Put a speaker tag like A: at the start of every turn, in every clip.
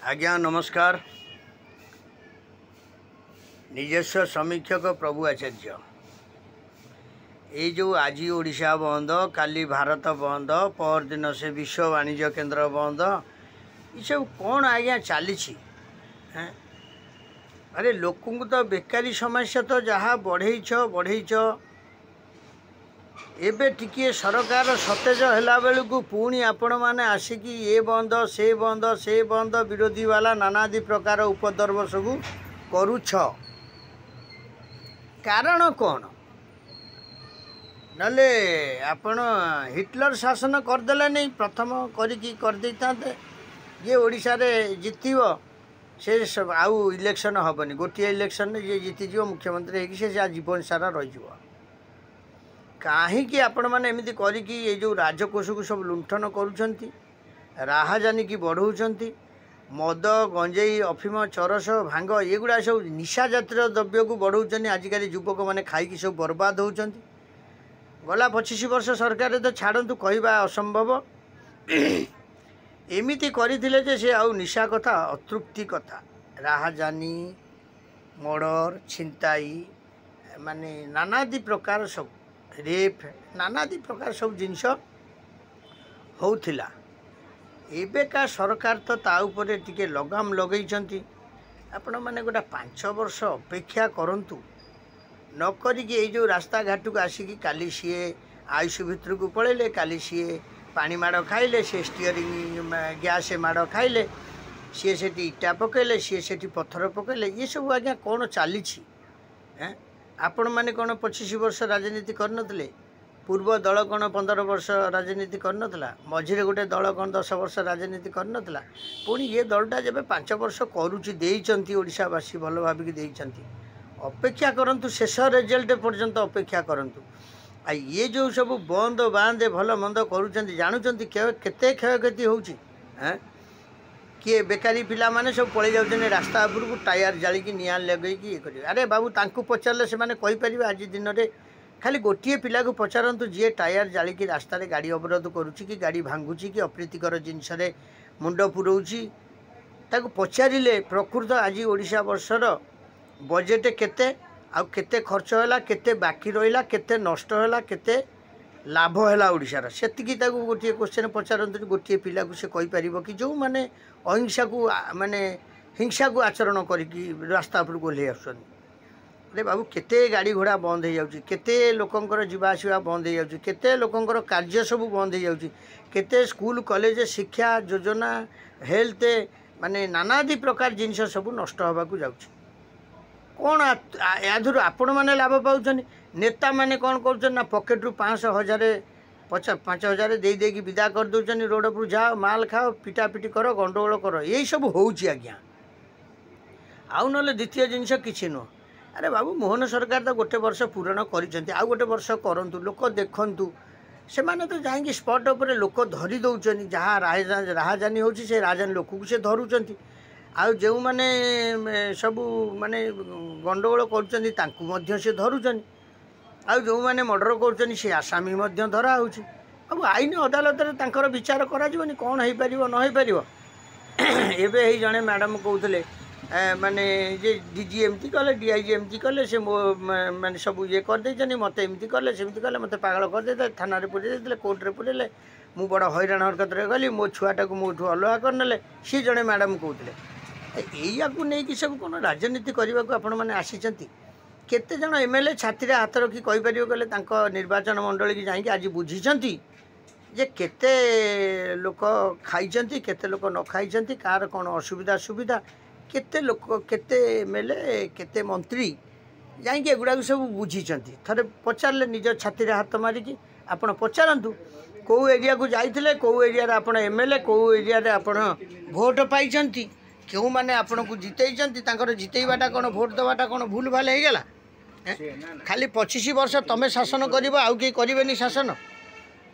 A: आज्ञा नमस्कार। निजस्व समीक्षक प्रभु आचार्य ये जो आज ओडिशा बंद काली भारत बंद पर दिन से विश्व वाणिज्य केंद्र बंद ये सब कौन आज्ञा चली अरे लोक तो बेकारी समस्या तो जहाँ बढ़ेच एबे टिके सरकार सतेज होला बेलू पुणी आपण मैंने आसिकी ये बंद से बंद विरोधी वाला नानादि प्रकार उपद्रव सब करुछ कारण कौन नले आपण हिटलर शासन करदेले नहीं प्रथम करदे ये ओडिशा रे जितिव से सब आउ इलेक्शन हेनी गोटे इलेक्शन ये जीतीज मुख्यमंत्री होगी से जीवन सारा रही कहीं आपण मैंने एमती करी ये जो राजकोष को सब लुंठन करुँच राहाजानी की बढ़ाऊँ मद गंजेई अफिम चरस भांग एगुड़ा सब निशा जातिर द्रव्य को बढ़ाऊँ आजिकल युवक मैंने खाई सब बर्बाद होती गला 25 वर्ष सरकार तो छाड़ू कहवा असंभव एमती करते से आउ निशा कथा अतृप्ति कथा राहाजानी मर्डर छिंताई माने नानादि प्रकार सब रेप नानादि प्रकार सब जिनस होउथिला एबेका सरकार तो ता उपरे टिके लगाम लगेइछंती आपण माने गोटा 5 वर्ष अपेक्षा करंतु न करिकी ये जो रास्ता घाट को आसिकी काली सीए आयुष भितर को पड़ेले काली सीए पानी माड़ खाइले से स्टीयरिंग गैस माड़ खाइले सी से इटा पकेले सी से पत्थर पकेले ये सब आज्ञा कौन चली आपण मैंने कौन 25 वर्ष राजनीति करनतले पूर्व दल कौन 15 वर्ष राजनीति करनतला मझिरे गोटे दल कौन 10 वर्ष राजनीति करनतला पुणी ये दलटा जब 5 वर्ष करुच्ची देइचंती ओडिशावासी भल भाविक देइचंती अपेक्षा करंतु शेष रिजल्ट पर्यंत अपेक्षा करंतु आ ये जो सब बंद बांध भल मंद करुँच जानुंट केते क्षयक्षति होउची किए बेकारी पिला माने सब पड़े जाऊँ रास्ता उपर को टायर जालिकी निआ लगे ये कर अरे बाबू तांकु पचारे से मैंने कहीपर आज दिन में खाली गोटे पिला को पचारतु जी टायर जालिकी रास्ता गाड़ी अवरोध करुच्ची कि गाड़ी भांगुची कि अप्रीतिकर जिनस मुंड पुरोची ताकू पचारे प्रकृत आज ओडिशा वर्षर बजेट केते आउ केते खर्च होला केते बाकी रहिला केते नष्ट होला केते लाभ है ओडिशार सेतिकी गोटे क्वेश्चन पचारतु गोटे पिला को से कहीपर कि जो मैंने अहिंसा को माने हिंसा को आचरण करी रास्ता उपर को ओह्लै आसुन अरे बाबू केते गाड़ी घोड़ा बंद हो जाउची केते लोकंकर जीवा आसिबा बंद हो जाउची केते लोकंकर कार्य सब बंद हो जाउची केते स्कूल कॉलेज शिक्षा योजना हेल्थ माने नानादि प्रकार जिनस सब नष्ट होगा जाउची कौन यादुर आपण मैंने लाभ पाँच नेता मैंने कौन कर पकेट रू 500,000 5,000 दे विदा कर दौरान रोड पर जाओ माल खाओ पिटापिटी कर गंडगोल कर यही सब होउची आज्ञा आउ ना द्वितीय जिनस किसी नुह अरे बाबू मोहन सरकार तो गोटे वर्ष पूरण कर आउ गोटे वर्ष करूँ लोक देखु से माने तो जाइए स्पट उपर लोक धरी दौरान जहाँ राहाजानी होची से राहाजानी लोक को से धरुंच आउ जो मैंने सब माने गंडगोल कर से धरुंच आउ जो मैंने मर्डर कर आसामी धरा हो अब आईन अदालत में विचार कर कौन हो पार न हो पार एवं ही जड़े मैडम कहते माने जे डीजी एमती कले डीआईजी एमती कले से माने सब ये करदे मत एमती कले सेमती कले मत पागल करदे थाना पुरे कोर्टे पुरेले मु बड़ हैरान हरकत गली मो छुआटा को मोठू अलग करने सी जड़े मैडम कहते या नहीं सब कौन राजनीति करने को आपण मैंने आसीचंती केते जन एमएलए छाती हाथ रखी कहीपर गले निर्वाचन मंडली की जाकि आज बुझीचंती जे केते लोक खाई केते लोक न खाई कार कौन असुविधा सुविधा केते लोक केते एमएलए केते मंत्री जाकि एगुड़ा सब बुझीचंती थरे पचारे निज छाती हाथ मारिकी आपण पचारतु कौ एरिया को जाइए कौ एरिया आप एमएलए कौ एरिया आप भोट पाई क्यों माने आपण को जितई जितेबाटा कौन भोट दबाटा कौन भूल भाल हो गला खाली 25 वर्ष तमें शासन कर आउ कहीं करेनि शासन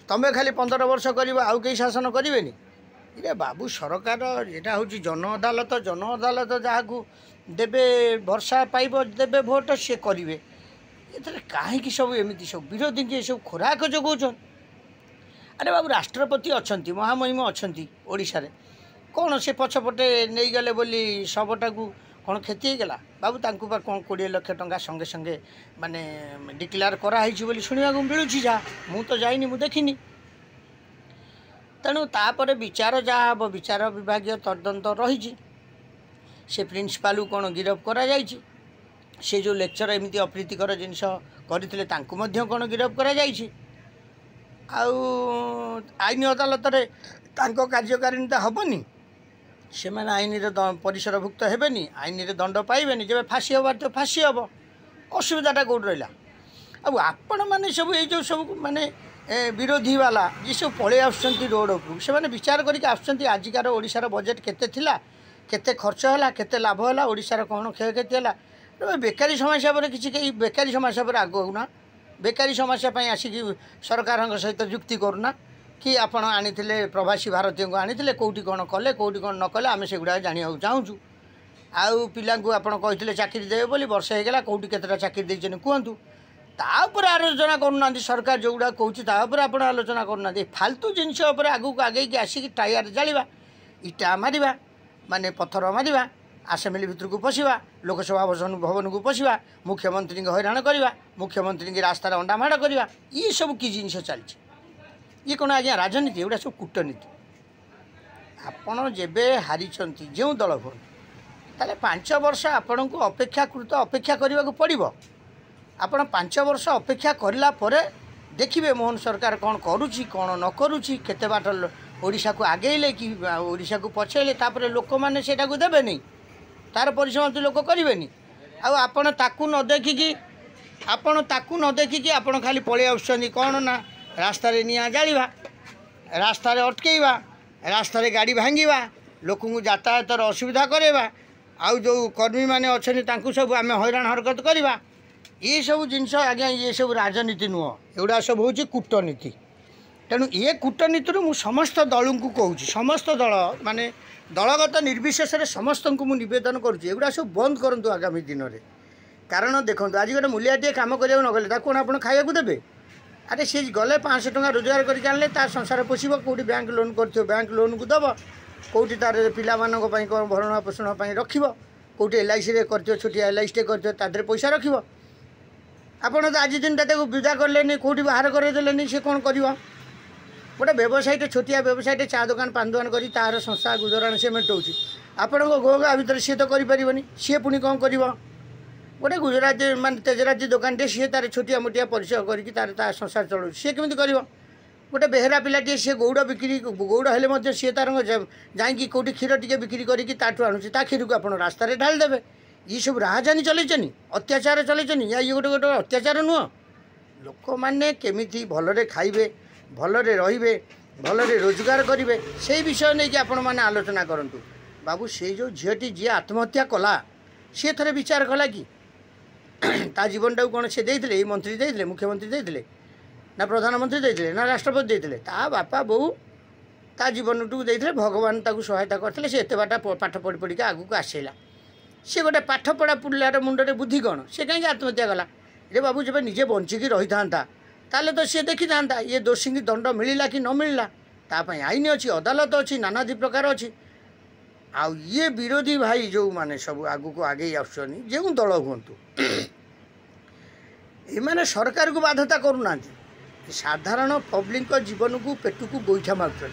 A: तमें खाली 15 वर्ष कर आउ कहीं शासन करेनि ये बाबू सरकार यहाँ हूँ जन अदालत जहाँ को देवे भरसा पाइब देवे भोट सी करेंगे ये कहीं सब एमती सब विरोधी की सब खोराक जगौन अरे बाबू राष्ट्रपति अच्छा महामहिम अच्छा ओडिशा रे कौन से पछपटे नहीं गले बोली शवटा को कौन क्षति होगा बाबू तांकु बा कौन 20 लाख टंका संगे संगे माने डिक्लेयर कराई बोली शुणा मिलूँ जहाँ मु तो जाइनी मु देखिनी तेणु तापर विचार जहाँ हम विचार विभाग तदंत रही से प्रिंसिपाल कौन गिरफ करा जाइछि से जो लेक्चर एमती अप्रीतिकर जिनस करते कौन गिरफ करा जाइछि आउ आईन अदालत कार्यकारिता हेनी से मैंने आईन परिसरभुक्त हेबेनी आईन दंड पाइबेनी जब फाँसी हबार तो फाँसी हम असुविधाटा कौट रहा आपण मैंने सब ये सब माने विरोधी वाला जी सब पलि आसुँच रोड उपरू से विचार करके आसुँच आजिकार ओडिशार बजेट केते थिला केते खर्च है केते लाभ है ओडिशार कौन क्षयक्षति है बेकारी समस्या पर किसी कहीं बेकारी समस्या पर आगुना बेकारी समस्या आसिक सरकार सहित जुक्ति करूना कि आपण आनी प्रवासी भारतीय को आनी कौटी कौन कले कौटी कौन न कले आम से गुड़ा जाना चाहूँ आउ पिला कहते चाकरी देवे बोली वर्ष होगा कौटी केतटा चाकरी देते कहतु तापर आलोचना करूना सरकार जो गुड़ा कहूँ आप आलोचना करूना फालतू जिनस आगू आगे आसिक टायर जावा इटा मारिबा माने पत्थर मारिबा आसेम्बली भितर को पशिबा लोकसभा भवन को पशिबा मुख्यमंत्री हैरान करवा मुख्यमंत्री की रास्तार अंडा माड़ करवा ये सब कि जिनस चलती ये कौन आज्ञा राजनीति एगुड़ा सब कूटनीति आपण जेबे हारी जो दल भर ताले 5 वर्ष आपण को अपेक्षाकृत अपेक्षा करने को पड़ो आपण 5 वर्ष अपेक्षा करला परे देखिए मोहन सरकार कौन करुच्ची कौन न करुच्ची केते बाट ओडिशा को आगेले कि ओडिशा को पछेले तापर लोक मैंने सेटा को देबे नहीं तार परिसमाप्ति लोक करेनि आपण ताकू न देखिकी आपण खाली पलि आसुँच कौन ना रास्तार निआं जावा रास्तार अटकईवा रास्तार गाड़ी भांगा लोक यातायातर असुविधा करवा आउ जो कर्मी मैंने अच्छा सब आम हैरान हरकत करवा ये सब जिनस आज्ञा ये सब राजनीति नुह एगुड़ा सब हूँ कूटनीति तेणु ये कूटनीति मु समस्त दल को कहूँ समस्त दल माने दलगत निर्विशेष समस्त को मुझे नवेदन करुँगा सब बंद करूँ आगामी दिन में कारण देखो आज गोटे मूलियाटे कम करने नगले कौन आप खाया देवे अरे सी गले 500 टंका रोजगार करके आनले संसार पोषिब कौटी बैंक लोन कर बैंक लोन को दब कौटी तार पिला कौन भरण पोषण रखिब कौटी LIC कर छोटिया LIC टे कर पैसा रखिब आपड़ तो आज दिन ताको विदा कले कौटी बाहर करदेले सी कौन कर गोटे व्यवसायटे छोटिया व्यवसायटे चा दुकान पान दुकान कर तार संस्था गुजराण से मेटाऊँच आपण गोगा भितर सी तो करें सी पुणी कौन कर गोटे गुजराती मान तेजराती दुकानटे सी तार छोटिया मोटिया परिचय करके तार संसार चलाऊ सी केमी कर गोटे बेहरा पिलाटे सी गौड़ बिक्री गौड़ हेले सी तार जाकि कौटी क्षीर टी बिक्री करके आणुचे ता क्षीर को आप रास्त ढालदेवे ये सब राजधानी चलनी अत्याचार चलनी या ये गोटे गोटे अत्याचार नुह लोक मैंने केमी भलरे खाइबे भलरे रहिबे भलरे रोजगार करेंगे से विषय नहीं कि आपण मैंने आलोचना करूँ बाबू से जो झीटी जी आत्महत्या कला सी थे विचार कला कि ता जीवनटा कौन से देते मंत्री देते मुख्यमंत्री देते ना प्रधानमंत्री देते ना राष्ट्रपति देते ता बापा बो ता जीवन टू देते भगवान ताकू सहायता करते से एत बाट पाठ पढ़ी पढ़ी आगू आसला सी गोटे पाठ पढ़ा पिलार मुंडे बुद्धि कौन से कहीं आत्महत्या कला रे बाबू जब निजे बंचिकी रही था ताले तो सी देखी था ये दोषी की दंड मिलला कि न मिलला तापाई आईन अच्छी अदालत अच्छी नानादी प्रकार अच्छी आउ ये विरोधी भाई जो माने सब आगू को आगे आसुनी जो दल हूँ ये सरकार को बाध्यता करूना साधारण पब्लिक जीवन को पेट को गोईठा मार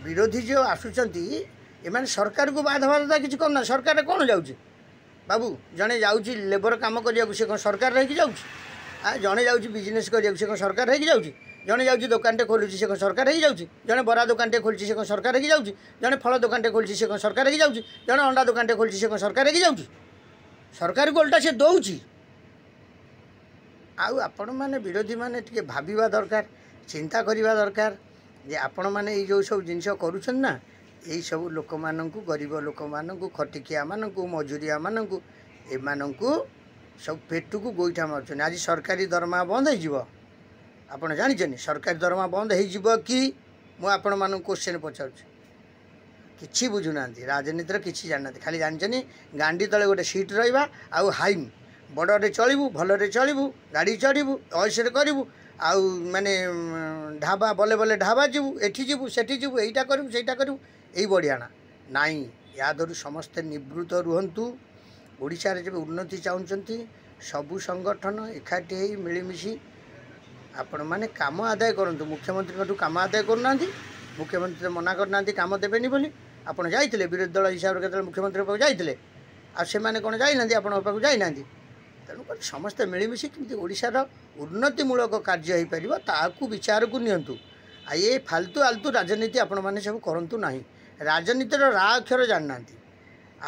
A: विरोधी जो आसुँच ये सरकार को बाध्यता किसी करना सरकार कौन जाऊँ बाबू जड़े जाऊँगी लेबर कम करने से कौन सरकार रही जाऊँगी जड़े जाऊँगी बिजनेस करने से कौन सरकार रही जाऊँगी जड़े जाऊँगी दुकानटे खोलुची से कौन सरकार रही जाऊँगी जड़े बरा दुकानटे खोलुची से कौन सरकार रही जाऊँगी जड़े फल दुकानटे खोलुची से कौन सरकार रही जाऊँगी जड़े अंडा दुकानटे खोलुची से कौन सरकार रही जाऊँगी सरकार को उल्टा से दौची आपण मैंने विरोधी मैंने टे भाविबा दरकार चिंता करवा दरकार जे आपण मैंने ये जो सब जिनस करुछन ना यही सब लोक मानू गरीब लोक मानू खटिकिया मानू मजूरिया मानू एमानू सब पेट को गोईठा मार्चन आज सरकारी दरमा बंद हो आप जानी सरकारी दरमा बंद हो कि मुझे क्वेश्चन पचार कि बुझुना राजनीतिर किसी जाना खाली जानी गांडी तले गोटे सीट रहा आउ हाइम बड़े चलू भलरे चलू गाड़ी चढ़ू ऐसे करूँ आउ माने ढाबा बले बले ढाबा जीवु एठी जीवु सेठी जीवु एटा करूँ सेटा करूँ ଏଇ ବଢ଼ିଆଣା ନାଇଁ। ୟାଦରୁ ସମସ୍ତେ ନିବୃତ୍ତ ରୁହନ୍ତୁ। ଓଡ଼ିଶାରେ ଯେବେ ଉନ୍ନତି ଚାହୁଁଛନ୍ତି ସବୁ ସଂଗଠନ ଏକାଠି ହେଇ ମିଳିମିଶି ଆପଣମାନେ କାମ ଆଦାୟ କରନ୍ତୁ। ମୁଖ୍ୟମନ୍ତ୍ରୀଙ୍କଠୁ କାମ ଆଦାୟ କରୁନାହାନ୍ତି। ମୁଖ୍ୟମନ୍ତ୍ରୀ ମନା କରିନାହାନ୍ତି କାମ ଦେବେନି ବୋଲି। ଆପଣ ଯାଇଥିଲେ ବିରୋଧୀ ଦଳ ହିସାବରେ କେତେବେଳେ ମୁଖ୍ୟମନ୍ତ୍ରୀଙ୍କ ପାଖକୁ ଯାଇଥିଲେ? ଆଉ ସେମାନେ କ'ଣ ଯାଇନାହାନ୍ତି ଆପଣଙ୍କ ପାଖକୁ ଯାଇନାହାନ୍ତି? ତେଣୁକରି ସମସ୍ତେ ମିଳିମିଶି କେମିତି ଓଡ଼ିଶାର ଉନ୍ନତିମୂଳକ କାର୍ଯ୍ୟ ହୋଇପାରିବ ତାହାକୁ ବିଚାରକୁ ନିଅନ୍ତୁ। ଆଉ ଏ ଫାଲତୁ ଆଲତୁ ରାଜନୀତି ଆପଣମାନେ ସବୁ କରନ୍ତୁ ନାହିଁ। ରାଜନୀତିର ରା ଅକ୍ଷର ଜାଣିନାହାନ୍ତି।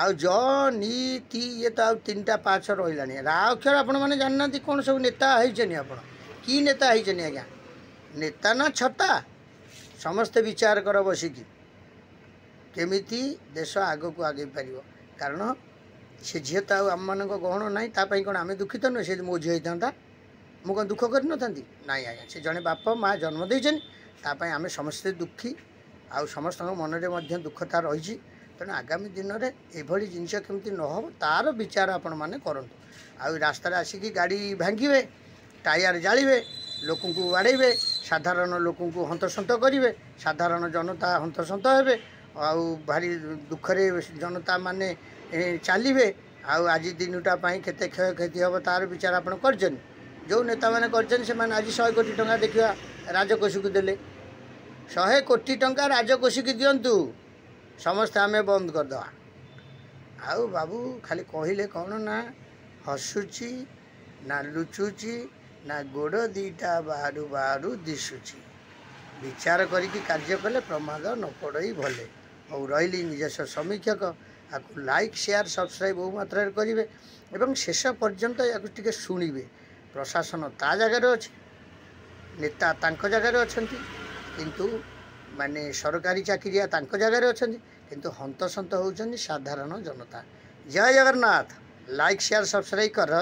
A: ଆଉ ଜ ନି ତି ଇଏ ତ ଆଉ 3ଟା 5 ରହିଲାଣି। ରା ଅକ୍ଷର ଆପଣମାନେ ଜାଣିନାହାନ୍ତି। କ'ଣ ସବୁ ନେତା ହେଇଛନ୍ତି ଆପଣ? କି ନେତା ହେଇଛନ୍ତି ଆଜ୍ଞା? ନେତା ନା ଛତା? ସମସ୍ତେ ବିଚାର କର ବସିକି କେମିତି ଦେଶ ଆଗକୁ ଆଗେଇ ପାରିବ। କାରଣ ସେ ଝିଅ ତ ଆଉ ଆମମାନଙ୍କ ଗହଣ ନାହିଁ। ତା ପାଇଁ କ'ଣ ଆମେ ଦୁଃଖିତ ନୁହେଁ? ସେ ମୋ ଝିଅ ହେଇଥାନ୍ତା ମୁଁ କ'ଣ ଦୁଃଖ କରିନଥାନ୍ତି? ନାଇଁ ଆଜ୍ଞା, ସେ ଜଣେ ବାପ ମା ଜନ୍ମ ଦେଇଛନ୍ତି। ତା ପାଇଁ ଆମେ ସମସ୍ତେ ଦୁଃଖୀ। ଆଉ ସମସ୍ତଙ୍କ ମନରେ ମଧ୍ୟ ଦୁଃଖତା ରହିଛି। ତେଣୁ ଆଗାମୀ ଦିନରେ ଏଭଳି ଜିନିଷ କେମିତି ନ ହେବ ତା'ର ବିଚାର ଆପଣମାନେ କରନ୍ତୁ। ଆଉ ରାସ୍ତାରେ ଆସିକି ଗାଡ଼ି ଭାଙ୍ଗିବେ, ଟାୟାର ଜାଳିବେ, ଲୋକଙ୍କୁ ବାଡ଼େଇବେ, ସାଧାରଣ ଲୋକଙ୍କୁ ହନ୍ତସନ୍ତ କରିବେ, ସାଧାରଣ ଜନତା ହନ୍ତସନ୍ତ ହେବେ। ଆଉ ଭାରି ଦୁଃଖରେ ଜନତା ମାନେ ଚାଲିବେ। ଆଉ ଆଜି ଦିନଟା ପାଇଁ କେତେ କ୍ଷୟକ୍ଷତି ହେବ ତା'ର ବିଚାର ଆପଣ କରିଛନ୍ତି? ଯେଉଁ ନେତାମାନେ କରିଛନ୍ତି ସେମାନେ ଆଜି 100 କୋଟି ଟଙ୍କା ଦେଖିବା ରାଜକୋଷକୁ ଦେଲେ। 100 କୋଟି ଟଙ୍କା ରାଜକୋଷିକି ଦିଅନ୍ତୁ, ସମସ୍ତେ ଆମେ ବନ୍ଦ କରିଦେବା। ଆଉ ବାବୁ ଖାଲି କହିଲେ କ'ଣ ନା ହସୁଛି ନା ଲୁଚୁଛି ନା ଗୋଡ଼ ଦିଟା ବାହାରୁ ବାହାରୁ ଦିଶୁଛି। ବିଚାର କରିକି କାର୍ଯ୍ୟ କଲେ ପ୍ରମାଦ ନ ପଡ଼ଇ ଭଲେ। ହଉ ରହିଲି ନିଜସ୍ୱ ସମୀକ୍ଷକ। ଆକୁ ଲାଇକ୍ ସେୟାର ସବସ୍କ୍ରାଇବ୍ ବହୁ ମାତ୍ରାରେ କରିବେ ଏବଂ ଶେଷ ପର୍ଯ୍ୟନ୍ତ ୟାକୁ ଟିକେ ଶୁଣିବେ। ପ୍ରଶାସନ ତା ଜାଗାରେ ଅଛି, ନେତା ତାଙ୍କ ଜାଗାରେ ଅଛନ୍ତି, କିନ୍ତୁ ମାନେ ସରକାରୀ ଚାକିରିଆ ତାଙ୍କ ଜାଗାରେ ଅଛନ୍ତି, କିନ୍ତୁ ହନ୍ତସନ୍ତ ହେଉଛନ୍ତି ସାଧାରଣ ଜନତା। ଜୟ ଜଗନ୍ନାଥ। ଲାଇକ୍ ସେୟାର ସବସ୍କ୍ରାଇବ୍ କର।